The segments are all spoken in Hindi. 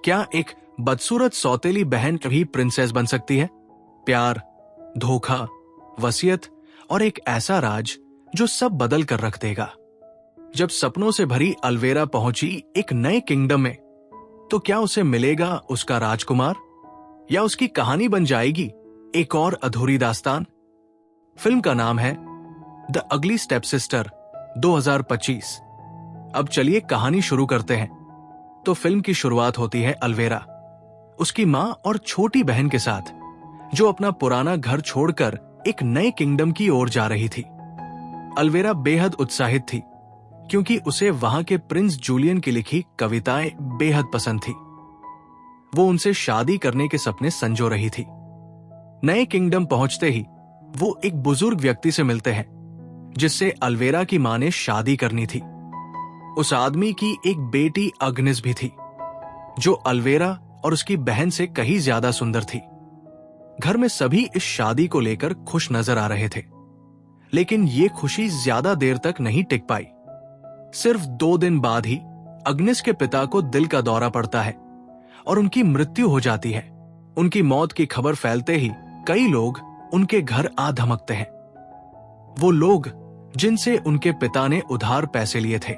क्या एक बदसूरत सौतेली बहन कभी प्रिंसेस बन सकती है? प्यार, धोखा, वसीयत और एक ऐसा राज जो सब बदल कर रख देगा। जब सपनों से भरी अल्वेरा पहुंची एक नए किंगडम में, तो क्या उसे मिलेगा उसका राजकुमार, या उसकी कहानी बन जाएगी एक और अधूरी दास्तान? फिल्म का नाम है द अगली स्टेप सिस्टर 2025। अब चलिए कहानी शुरू करते हैं। तो फिल्म की शुरुआत होती है अल्वेरा, उसकी मां और छोटी बहन के साथ, जो अपना पुराना घर छोड़कर एक नए किंगडम की ओर जा रही थी। अल्वेरा बेहद उत्साहित थी, क्योंकि उसे वहां के प्रिंस जूलियन की लिखी कविताएं बेहद पसंद थी। वो उनसे शादी करने के सपने संजो रही थी। नए किंगडम पहुंचते ही वो एक बुजुर्ग व्यक्ति से मिलते हैं, जिससे अल्वेरा की मां ने शादी करनी थी। उस आदमी की एक बेटी अग्निस भी थी, जो अल्वेरा और उसकी बहन से कहीं ज्यादा सुंदर थी। घर में सभी इस शादी को लेकर खुश नजर आ रहे थे, लेकिन ये खुशी ज्यादा देर तक नहीं टिक पाई। सिर्फ 2 दिन बाद ही अग्निस के पिता को दिल का दौरा पड़ता है और उनकी मृत्यु हो जाती है। उनकी मौत की खबर फैलते ही कई लोग उनके घर आ धमकते हैं। वो लोग जिनसे उनके पिता ने उधार पैसे लिए थे।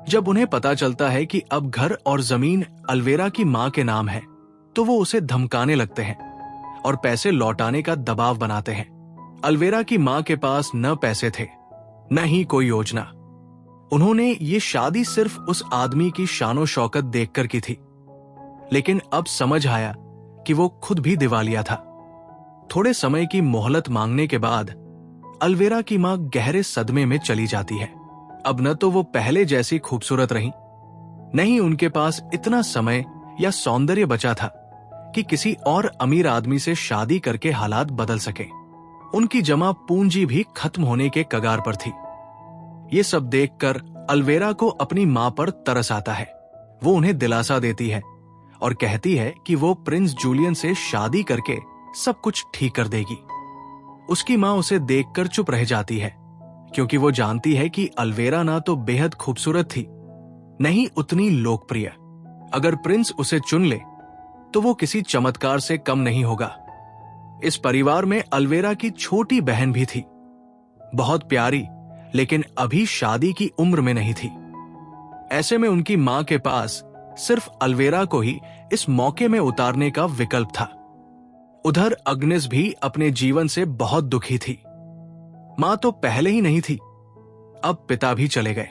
जब उन्हें पता चलता है कि अब घर और जमीन अल्वेरा की मां के नाम है, तो वो उसे धमकाने लगते हैं और पैसे लौटाने का दबाव बनाते हैं। अल्वेरा की मां के पास न पैसे थे, न ही कोई योजना। उन्होंने ये शादी सिर्फ उस आदमी की शानो शौकत देखकर की थी, लेकिन अब समझ आया कि वो खुद भी दिवालिया था। थोड़े समय की मोहलत मांगने के बाद अल्वेरा की मां गहरे सदमे में चली जाती है। अब न तो वो पहले जैसी खूबसूरत रही, न ही उनके पास इतना समय या सौंदर्य बचा था कि किसी और अमीर आदमी से शादी करके हालात बदल सके। उनकी जमा पूंजी भी खत्म होने के कगार पर थी। ये सब देखकर अल्वेरा को अपनी मां पर तरस आता है। वो उन्हें दिलासा देती है और कहती है कि वो प्रिंस जूलियन से शादी करके सब कुछ ठीक कर देगी। उसकी मां उसे देखकर चुप रह जाती है, क्योंकि वो जानती है कि अल्वेरा ना तो बेहद खूबसूरत थी, न ही उतनी लोकप्रिय। अगर प्रिंस उसे चुन ले, तो वो किसी चमत्कार से कम नहीं होगा। इस परिवार में अल्वेरा की छोटी बहन भी थी, बहुत प्यारी, लेकिन अभी शादी की उम्र में नहीं थी। ऐसे में उनकी मां के पास सिर्फ अल्वेरा को ही इस मौके में उतारने का विकल्प था। उधर अग्निस भी अपने जीवन से बहुत दुखी थी। मां तो पहले ही नहीं थी, अब पिता भी चले गए।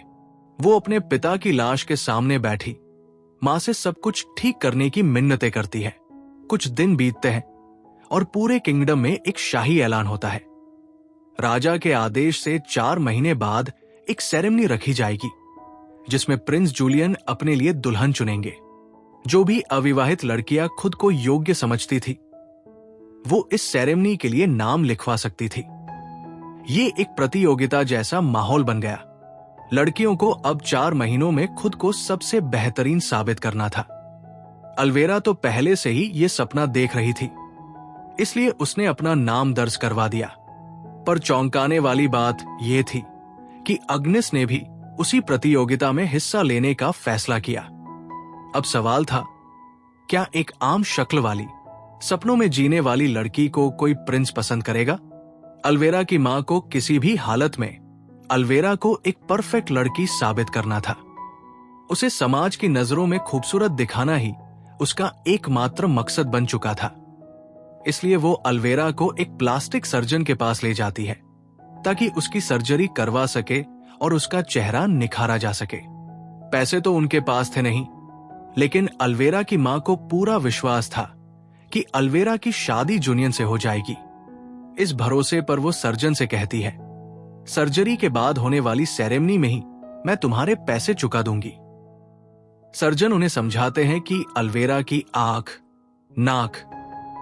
वो अपने पिता की लाश के सामने बैठी मां से सब कुछ ठीक करने की मिन्नतें करती है। कुछ दिन बीतते हैं और पूरे किंगडम में एक शाही ऐलान होता है। राजा के आदेश से 4 महीने बाद एक सेरेमनी रखी जाएगी, जिसमें प्रिंस जूलियन अपने लिए दुल्हन चुनेंगे। जो भी अविवाहित लड़कियां खुद को योग्य समझती थी, वो इस सेरेमनी के लिए नाम लिखवा सकती थी। ये एक प्रतियोगिता जैसा माहौल बन गया। लड़कियों को अब 4 महीनों में खुद को सबसे बेहतरीन साबित करना था। अल्वेरा तो पहले से ही ये सपना देख रही थी, इसलिए उसने अपना नाम दर्ज करवा दिया। पर चौंकाने वाली बात यह थी कि अग्निस ने भी उसी प्रतियोगिता में हिस्सा लेने का फैसला किया। अब सवाल था, क्या एक आम शक्ल वाली, सपनों में जीने वाली लड़की को कोई प्रिंस पसंद करेगा? अल्वेरा की मां को किसी भी हालत में अल्वेरा को एक परफेक्ट लड़की साबित करना था। उसे समाज की नजरों में खूबसूरत दिखाना ही उसका एकमात्र मकसद बन चुका था। इसलिए वो अल्वेरा को एक प्लास्टिक सर्जन के पास ले जाती है, ताकि उसकी सर्जरी करवा सके और उसका चेहरा निखारा जा सके। पैसे तो उनके पास थे नहीं, लेकिन अल्वेरा की मां को पूरा विश्वास था कि अल्वेरा की शादी जूलियन से हो जाएगी। इस भरोसे पर वो सर्जन से कहती है, सर्जरी के बाद होने वाली सेरेमनी में ही मैं तुम्हारे पैसे चुका दूंगी। सर्जन उन्हें समझाते हैं कि अल्वेरा की आंख, नाक,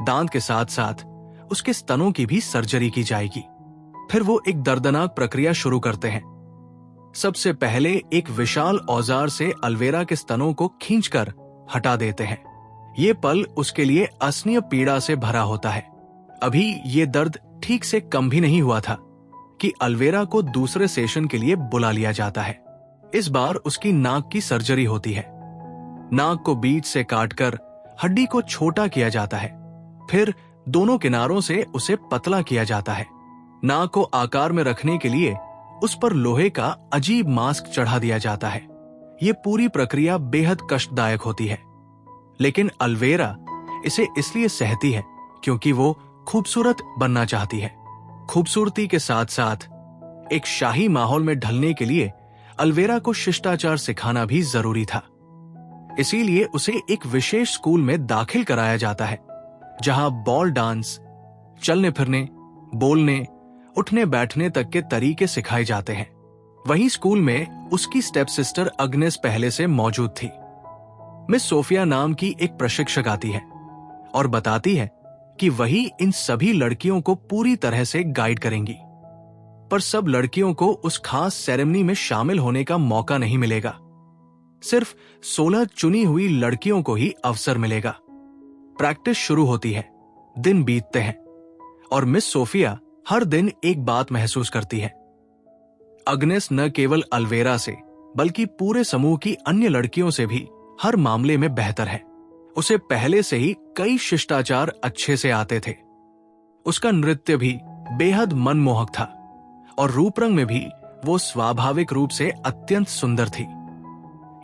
दांत के साथ साथ उसके स्तनों की भी सर्जरी की जाएगी। फिर वो एक दर्दनाक प्रक्रिया शुरू करते हैं। सबसे पहले एक विशाल औजार से अल्वेरा के स्तनों को खींचकर हटा देते हैं। ये पल उसके लिए असहनीय पीड़ा से भरा होता है। अभी ये दर्द ठीक से कम भी नहीं हुआ था कि अल्वेरा को दूसरे सेशन के लिए बुला लिया जाता है। इस बार उसकी नाक की सर्जरी होती है। नाक को बीच से काटकर हड्डी को छोटा किया जाता है, फिर दोनों किनारों से उसे पतला किया जाता है। नाक को आकार में रखने के लिए उस पर लोहे का अजीब मास्क चढ़ा दिया जाता है। ये पूरी प्रक्रिया बेहद कष्टदायक होती है, लेकिन अल्वेरा इसे इसलिए सहती है क्योंकि वो खूबसूरत बनना चाहती है। खूबसूरती के साथ साथ एक शाही माहौल में ढलने के लिए अल्वेरा को शिष्टाचार सिखाना भी जरूरी था। इसीलिए उसे एक विशेष स्कूल में दाखिल कराया जाता है, जहां बॉल डांस, चलने फिरने, बोलने, उठने बैठने तक के तरीके सिखाए जाते हैं। वहीं स्कूल में उसकी स्टेप सिस्टर अग्नेस पहले से मौजूद थी। मिस सोफिया नाम की एक प्रशिक्षक आती है और बताती है कि वही इन सभी लड़कियों को पूरी तरह से गाइड करेंगी, पर सब लड़कियों को उस खास सेरेमनी में शामिल होने का मौका नहीं मिलेगा। सिर्फ 16 चुनी हुई लड़कियों को ही अवसर मिलेगा। प्रैक्टिस शुरू होती है, दिन बीतते हैं और मिस सोफिया हर दिन एक बात महसूस करती है। अग्नेस न केवल अल्वेरा से बल्कि पूरे समूह की अन्य लड़कियों से भी हर मामले में बेहतर है। उसे पहले से ही कई शिष्टाचार अच्छे से आते थे। उसका नृत्य भी बेहद मनमोहक था और रूप रंग में भी वो स्वाभाविक रूप से अत्यंत सुंदर थी।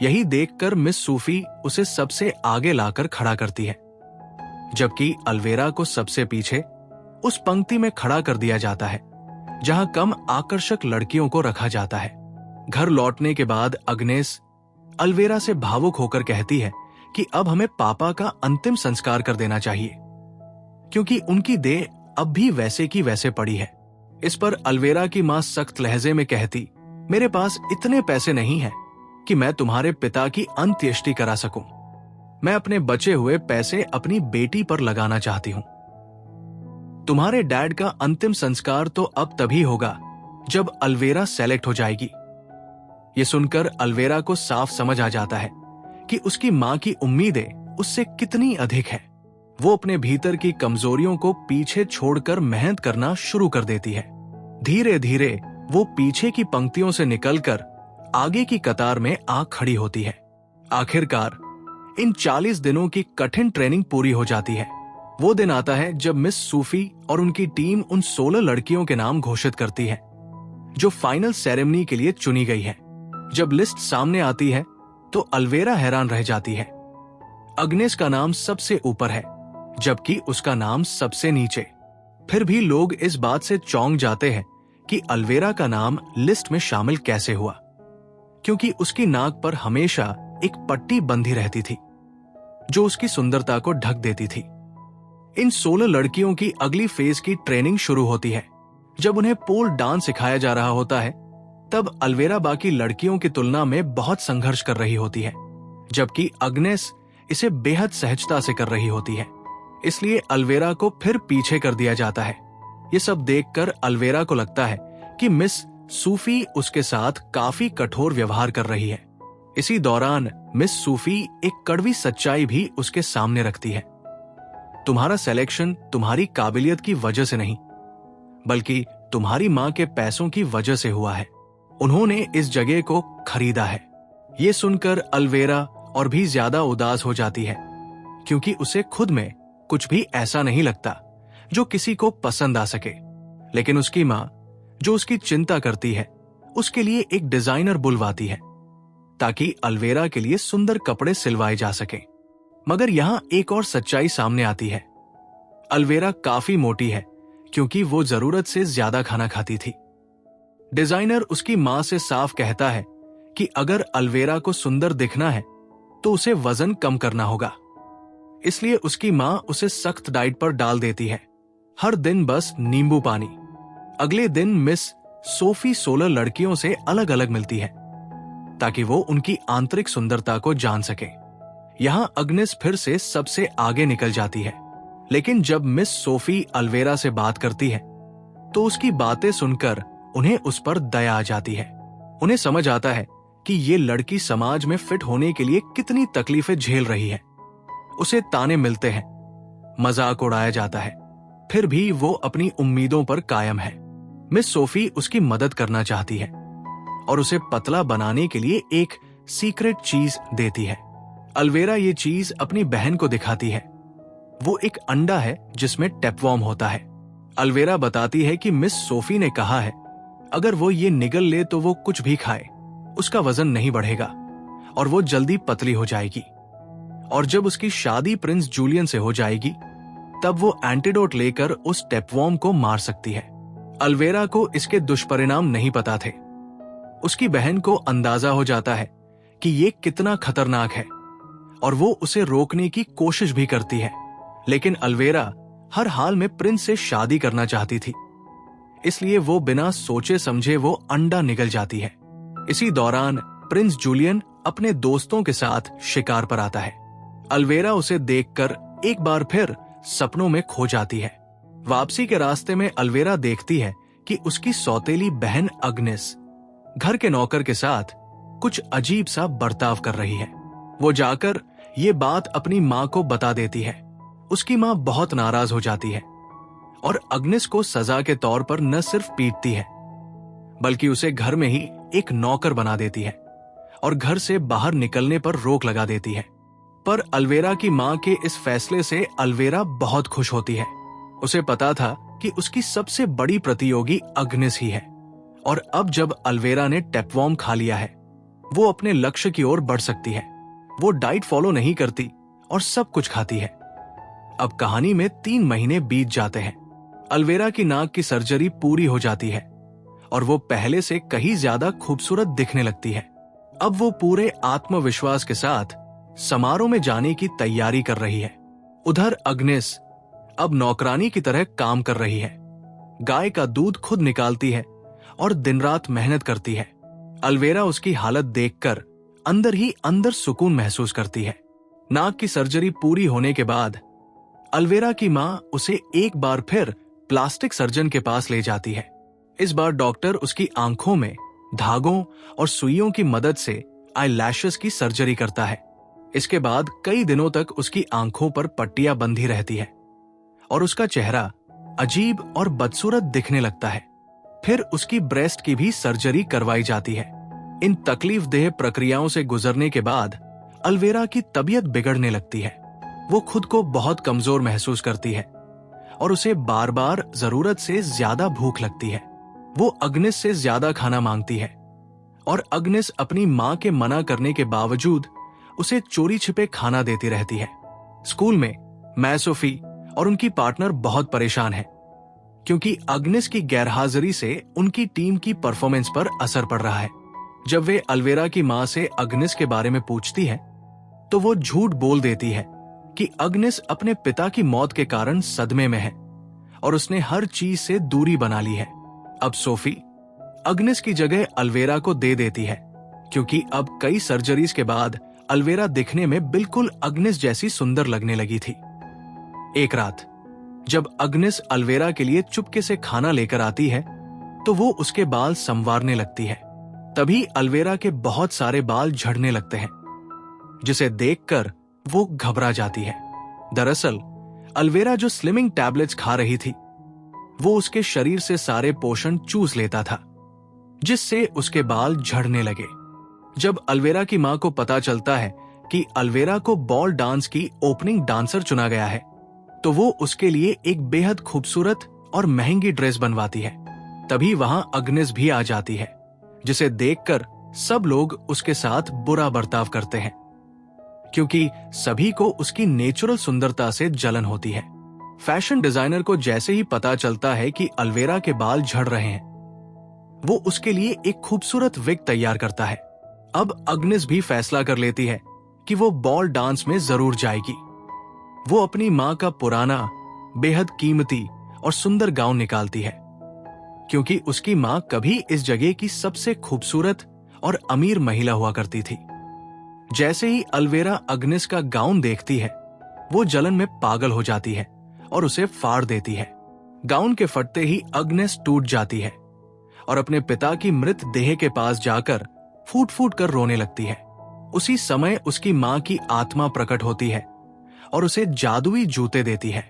यही देखकर मिस सूफी उसे सबसे आगे लाकर खड़ा करती है, जबकि अल्वेरा को सबसे पीछे उस पंक्ति में खड़ा कर दिया जाता है जहां कम आकर्षक लड़कियों को रखा जाता है। घर लौटने के बाद अग्नेस अल्वेरा से भावुक होकर कहती है कि अब हमें पापा का अंतिम संस्कार कर देना चाहिए, क्योंकि उनकी देह अब भी वैसे की वैसे पड़ी है। इस पर अल्वेरा की मां सख्त लहजे में कहती, मेरे पास इतने पैसे नहीं हैं कि मैं तुम्हारे पिता की अंत्येष्टि करा सकूं। मैं अपने बचे हुए पैसे अपनी बेटी पर लगाना चाहती हूं। तुम्हारे डैड का अंतिम संस्कार तो अब तभी होगा जब अल्वेरा सेलेक्ट हो जाएगी। ये सुनकर अल्वेरा को साफ समझ आ जाता है कि उसकी मां की उम्मीदें उससे कितनी अधिक है। वो अपने भीतर की कमजोरियों को पीछे छोड़कर मेहनत करना शुरू कर देती है। धीरे धीरे वो पीछे की पंक्तियों से निकलकर आगे की कतार में आ खड़ी होती है। आखिरकार इन 40 दिनों की कठिन ट्रेनिंग पूरी हो जाती है। वो दिन आता है जब मिस सूफी और उनकी टीम उन 16 लड़कियों के नाम घोषित करती है जो फाइनल सेरेमनी के लिए चुनी गई है। जब लिस्ट सामने आती है तो अल्वेरा हैरान रह जाती है। अग्नेस का नाम सबसे ऊपर है, जबकि उसका नाम सबसे नीचे। फिर भी लोग इस बात से चौंक जाते हैं कि अल्वेरा का नाम लिस्ट में शामिल कैसे हुआ, क्योंकि उसकी नाक पर हमेशा एक पट्टी बंधी रहती थी जो उसकी सुंदरता को ढक देती थी। इन 16 लड़कियों की अगली फेज की ट्रेनिंग शुरू होती है। जब उन्हें पोल डांस सिखाया जा रहा होता है, तब अल्वेरा बाकी लड़कियों की तुलना में बहुत संघर्ष कर रही होती है, जबकि अग्नेस इसे बेहद सहजता से कर रही होती है। इसलिए अल्वेरा को फिर पीछे कर दिया जाता है। ये सब देखकर अल्वेरा को लगता है कि मिस सूफी उसके साथ काफी कठोर व्यवहार कर रही है। इसी दौरान मिस सूफी एक कड़वी सच्चाई भी उसके सामने रखती है। तुम्हारा सिलेक्शन तुम्हारी काबिलियत की वजह से नहीं, बल्कि तुम्हारी मां के पैसों की वजह से हुआ है। उन्होंने इस जगह को खरीदा है। ये सुनकर अल्वेरा और भी ज्यादा उदास हो जाती है, क्योंकि उसे खुद में कुछ भी ऐसा नहीं लगता जो किसी को पसंद आ सके। लेकिन उसकी मां, जो उसकी चिंता करती है, उसके लिए एक डिजाइनर बुलवाती है ताकि अल्वेरा के लिए सुंदर कपड़े सिलवाए जा सके। मगर यहां एक और सच्चाई सामने आती है। अल्वेरा काफी मोटी है क्योंकि वो जरूरत से ज्यादा खाना खाती थी। डिजाइनर उसकी मां से साफ कहता है कि अगर अल्वेरा को सुंदर दिखना है तो उसे वजन कम करना होगा। इसलिए उसकी मां उसे सख्त डाइट पर डाल देती है, हर दिन बस नींबू पानी। अगले दिन मिस सोफी 16 लड़कियों से अलग अलग मिलती है ताकि वो उनकी आंतरिक सुंदरता को जान सके। यहां अग्नेस फिर से सबसे आगे निकल जाती है, लेकिन जब मिस सोफी अल्वेरा से बात करती है तो उसकी बातें सुनकर उन्हें उस पर दया आ जाती है। उन्हें समझ आता है कि ये लड़की समाज में फिट होने के लिए कितनी तकलीफें झेल रही है। उसे ताने मिलते हैं, मजाक उड़ाया जाता है, फिर भी वो अपनी उम्मीदों पर कायम है। मिस सोफी उसकी मदद करना चाहती है और उसे पतला बनाने के लिए एक सीक्रेट चीज देती है। अल्वेरा ये चीज अपनी बहन को दिखाती है। वो एक अंडा है जिसमें टेपवॉर्म होता है। अल्वेरा बताती है कि मिस सोफी ने कहा है अगर वो ये निगल ले तो वो कुछ भी खाए, उसका वजन नहीं बढ़ेगा और वो जल्दी पतली हो जाएगी। और जब उसकी शादी प्रिंस जूलियन से हो जाएगी तब वो एंटीडोट लेकर उस टेपवॉर्म को मार सकती है। अल्वेरा को इसके दुष्परिणाम नहीं पता थे। उसकी बहन को अंदाजा हो जाता है कि ये कितना खतरनाक है और वो उसे रोकने की कोशिश भी करती है, लेकिन अल्वेरा हर हाल में प्रिंस से शादी करना चाहती थी, इसलिए वो बिना सोचे समझे वो अंडा निगल जाती है। इसी दौरान प्रिंस जूलियन अपने दोस्तों के साथ शिकार पर आता है। अल्वेरा उसे देखकर एक बार फिर सपनों में खो जाती है। वापसी के रास्ते में अल्वेरा देखती है कि उसकी सौतेली बहन अग्नेस घर के नौकर के साथ कुछ अजीब सा बर्ताव कर रही है। वो जाकर ये बात अपनी माँ को बता देती है। उसकी माँ बहुत नाराज हो जाती है और अग्नेस को सजा के तौर पर न सिर्फ पीटती है बल्कि उसे घर में ही एक नौकर बना देती है और घर से बाहर निकलने पर रोक लगा देती है। पर अल्वेरा की माँ के इस फैसले से अल्वेरा बहुत खुश होती है। उसे पता था कि उसकी सबसे बड़ी प्रतियोगी अग्नेस ही है और अब जब अल्वेरा ने टेपवॉर्म खा लिया है वो अपने लक्ष्य की ओर बढ़ सकती है। वो डाइट फॉलो नहीं करती और सब कुछ खाती है। अब कहानी में 3 महीने बीत जाते हैं। अल्वेरा की नाक की सर्जरी पूरी हो जाती है और वो पहले से कहीं ज्यादा खूबसूरत दिखने लगती है। अब वो पूरे आत्मविश्वास के साथ समारोह में जाने की तैयारी कर रही है। उधर अग्नेस अब नौकरानी की तरह काम कर रही है। गाय का दूध खुद निकालती है और दिन रात मेहनत करती है। अल्वेरा उसकी हालत देखकर अंदर ही अंदर सुकून महसूस करती है। नाक की सर्जरी पूरी होने के बाद अल्वेरा की माँ उसे एक बार फिर प्लास्टिक सर्जन के पास ले जाती है। इस बार डॉक्टर उसकी आंखों में धागों और सुइयों की मदद से आईलैशेस की सर्जरी करता है। इसके बाद कई दिनों तक उसकी आंखों पर पट्टियां बंधी रहती है और उसका चेहरा अजीब और बदसूरत दिखने लगता है। फिर उसकी ब्रेस्ट की भी सर्जरी करवाई जाती है। इन तकलीफदेह प्रक्रियाओं से गुजरने के बाद अल्वेरा की तबीयत बिगड़ने लगती है। वो खुद को बहुत कमजोर महसूस करती है और उसे बार बार जरूरत से ज्यादा भूख लगती है। वो अग्नेस से ज्यादा खाना मांगती है और अग्नेस अपनी माँ के मना करने के बावजूद उसे चोरी छिपे खाना देती रहती है। स्कूल में मैसोफी और उनकी पार्टनर बहुत परेशान है क्योंकि अग्नेस की गैरहाजिरी से उनकी टीम की परफॉर्मेंस पर असर पड़ रहा है। जब वे अल्वेरा की माँ से अग्नेस के बारे में पूछती है तो वो झूठ बोल देती है कि अग्नेस अपने पिता की मौत के कारण सदमे में है और उसने हर चीज से दूरी बना ली है। अब सोफी अग्नेस की जगह अल्वेरा को दे देती है क्योंकि अब कई सर्जरीज के बाद अल्वेरा दिखने में बिल्कुल अग्नेस जैसी सुंदर लगने लगी थी। एक रात जब अग्नेस अल्वेरा के लिए चुपके से खाना लेकर आती है तो वो उसके बाल संवारने लगती है। तभी अल्वेरा के बहुत सारे बाल झड़ने लगते हैं जिसे देखकर वो घबरा जाती है। दरअसल अल्वेरा जो स्लिमिंग टैबलेट्स खा रही थी वो उसके शरीर से सारे पोषण चूस लेता था जिससे उसके बाल झड़ने लगे। जब अल्वेरा की मां को पता चलता है कि अल्वेरा को बॉल डांस की ओपनिंग डांसर चुना गया है तो वो उसके लिए एक बेहद खूबसूरत और महंगी ड्रेस बनवाती है। तभी वहां अग्नेस भी आ जाती है जिसे देखकर सब लोग उसके साथ बुरा बर्ताव करते हैं क्योंकि सभी को उसकी नेचुरल सुंदरता से जलन होती है। फैशन डिजाइनर को जैसे ही पता चलता है कि अल्वेरा के बाल झड़ रहे हैं वो उसके लिए एक खूबसूरत विग तैयार करता है। अब अग्नेस भी फैसला कर लेती है कि वो बॉल डांस में जरूर जाएगी। वो अपनी मां का पुराना बेहद कीमती और सुंदर गाउन निकालती है क्योंकि उसकी मां कभी इस जगह की सबसे खूबसूरत और अमीर महिला हुआ करती थी। जैसे ही अल्वेरा अग्नेस का गाउन देखती है वो जलन में पागल हो जाती है और उसे फाड़ देती है। गाउन के फटते ही अग्नेस टूट जाती है और अपने पिता की मृत देह के पास जाकर फूट फूट कर रोने लगती है। उसी समय उसकी मां की आत्मा प्रकट होती है और उसे जादुई जूते देती है।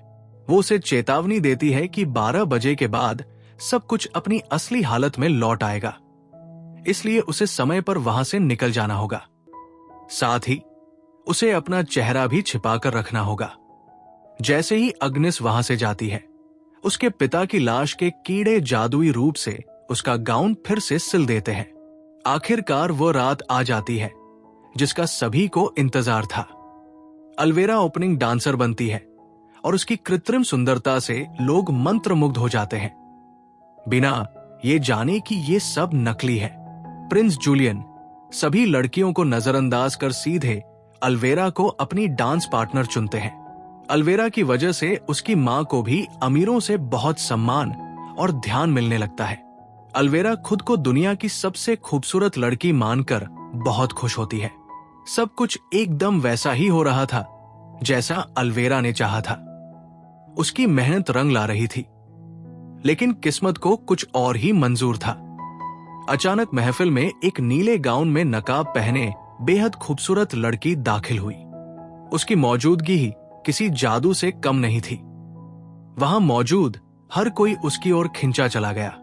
वो उसे चेतावनी देती है कि 12 बजे के बाद सब कुछ अपनी असली हालत में लौट आएगा, इसलिए उसे समय पर वहां से निकल जाना होगा। साथ ही उसे अपना चेहरा भी छिपाकर रखना होगा। जैसे ही अग्निस वहां से जाती है, उसके पिता की लाश के कीड़े जादुई रूप से उसका गाउन फिर से सिल देते हैं। आखिरकार वो रात आ जाती है जिसका सभी को इंतजार था। अल्वेरा ओपनिंग डांसर बनती है और उसकी कृत्रिम सुंदरता से लोग मंत्रमुग्ध हो जाते हैं, बिना ये जाने कि ये सब नकली है। प्रिंस जूलियन सभी लड़कियों को नजरअंदाज कर सीधे अल्वेरा को अपनी डांस पार्टनर चुनते हैं। अल्वेरा की वजह से उसकी मां को भी अमीरों से बहुत सम्मान और ध्यान मिलने लगता है। अल्वेरा खुद को दुनिया की सबसे खूबसूरत लड़की मानकर बहुत खुश होती है। सब कुछ एकदम वैसा ही हो रहा था जैसा अल्वेरा ने चाहा था। उसकी मेहनत रंग ला रही थी, लेकिन किस्मत को कुछ और ही मंजूर था। अचानक महफिल में एक नीले गाउन में नकाब पहने बेहद खूबसूरत लड़की दाखिल हुई। उसकी मौजूदगी ही किसी जादू से कम नहीं थी। वहां मौजूद हर कोई उसकी ओर खिंचा चला गया,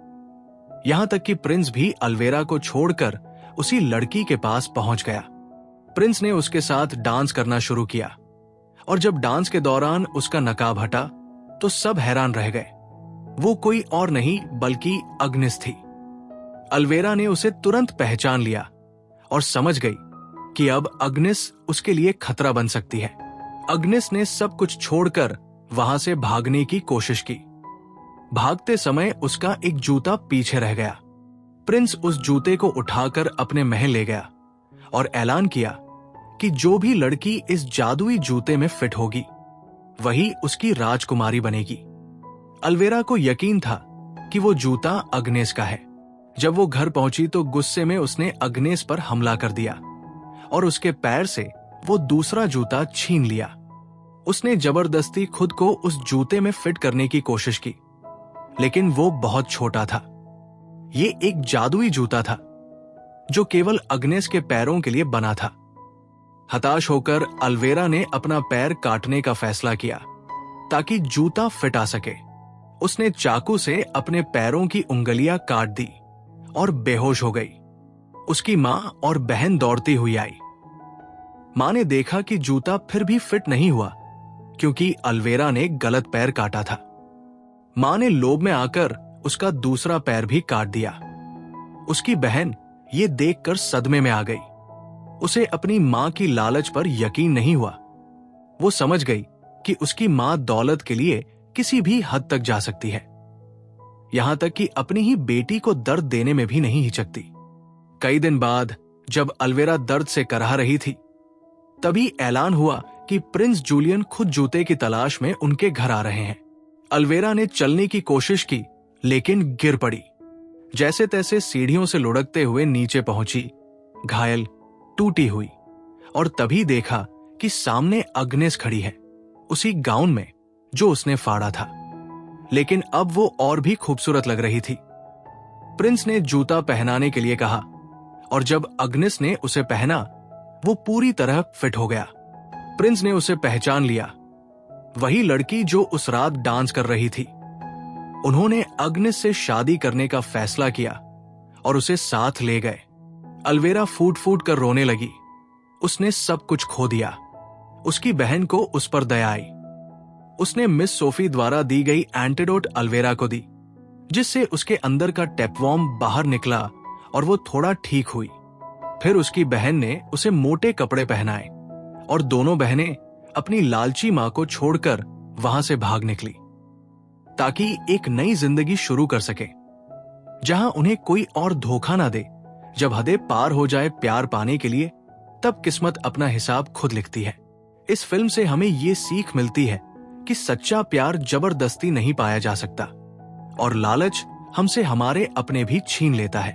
यहां तक कि प्रिंस भी अल्वेरा को छोड़कर उसी लड़की के पास पहुंच गया। प्रिंस ने उसके साथ डांस करना शुरू किया और जब डांस के दौरान उसका नकाब हटा तो सब हैरान रह गए। वो कोई और नहीं बल्कि अग्निस थी। अल्वेरा ने उसे तुरंत पहचान लिया और समझ गई कि अब अग्निस उसके लिए खतरा बन सकती है। अग्निस ने सब कुछ छोड़कर वहां से भागने की कोशिश की। भागते समय उसका एक जूता पीछे रह गया। प्रिंस उस जूते को उठाकर अपने महल ले गया और ऐलान किया कि जो भी लड़की इस जादुई जूते में फिट होगी वही उसकी राजकुमारी बनेगी। अल्वेरा को यकीन था कि वो जूता अग्नेस का है। जब वो घर पहुंची तो गुस्से में उसने अग्नेस पर हमला कर दिया और उसके पैर से वो दूसरा जूता छीन लिया। उसने जबरदस्ती खुद को उस जूते में फिट करने की कोशिश की, लेकिन वो बहुत छोटा था। ये एक जादुई जूता था जो केवल अग्नेस के पैरों के लिए बना था। हताश होकर अल्वेरा ने अपना पैर काटने का फैसला किया ताकि जूता फिट आ सके। उसने चाकू से अपने पैरों की उंगलियां काट दी और बेहोश हो गई। उसकी मां और बहन दौड़ती हुई आई। मां ने देखा कि जूता फिर भी फिट नहीं हुआ क्योंकि अल्वेरा ने गलत पैर काटा था। मां ने लोभ में आकर उसका दूसरा पैर भी काट दिया। उसकी बहन ये देखकर सदमे में आ गई। उसे अपनी मां की लालच पर यकीन नहीं हुआ। वो समझ गई कि उसकी मां दौलत के लिए किसी भी हद तक जा सकती है, यहां तक कि अपनी ही बेटी को दर्द देने में भी नहीं हिचकती। कई दिन बाद जब अल्वेरा दर्द से कराह रही थी, तभी ऐलान हुआ कि प्रिंस जूलियन खुद जूते की तलाश में उनके घर आ रहे हैं। अल्वेरा ने चलने की कोशिश की, लेकिन गिर पड़ी। जैसे तैसे सीढ़ियों से लुढ़कते हुए नीचे पहुंची, घायल, टूटी हुई, और तभी देखा कि सामने अग्नेस खड़ी है, उसी गाउन में जो उसने फाड़ा था। लेकिन अब वो और भी खूबसूरत लग रही थी। प्रिंस ने जूता पहनाने के लिए कहा और जब अग्नेस ने उसे पहना वो पूरी तरह फिट हो गया। प्रिंस ने उसे पहचान लिया, वही लड़की जो उस रात डांस कर रही थी। उन्होंने अग्नेस से शादी करने का फैसला किया और उसे साथ ले गए। अल्वेरा फूट फूट कर रोने लगी। उसने सब कुछ खो दिया। उसकी बहन को उस पर दया आई। उसने मिस सोफी द्वारा दी गई एंटीडोट अल्वेरा को दी, जिससे उसके अंदर का टेपवॉर्म बाहर निकला और वो थोड़ा ठीक हुई। फिर उसकी बहन ने उसे मोटे कपड़े पहनाए और दोनों बहनें अपनी लालची मां को छोड़कर वहां से भाग निकली ताकि एक नई जिंदगी शुरू कर सके, जहां उन्हें कोई और धोखा ना दे। जब हदें पार हो जाए प्यार पाने के लिए, तब किस्मत अपना हिसाब खुद लिखती है। इस फिल्म से हमें ये सीख मिलती है कि सच्चा प्यार जबरदस्ती नहीं पाया जा सकता और लालच हमसे हमारे अपने भी छीन लेता है।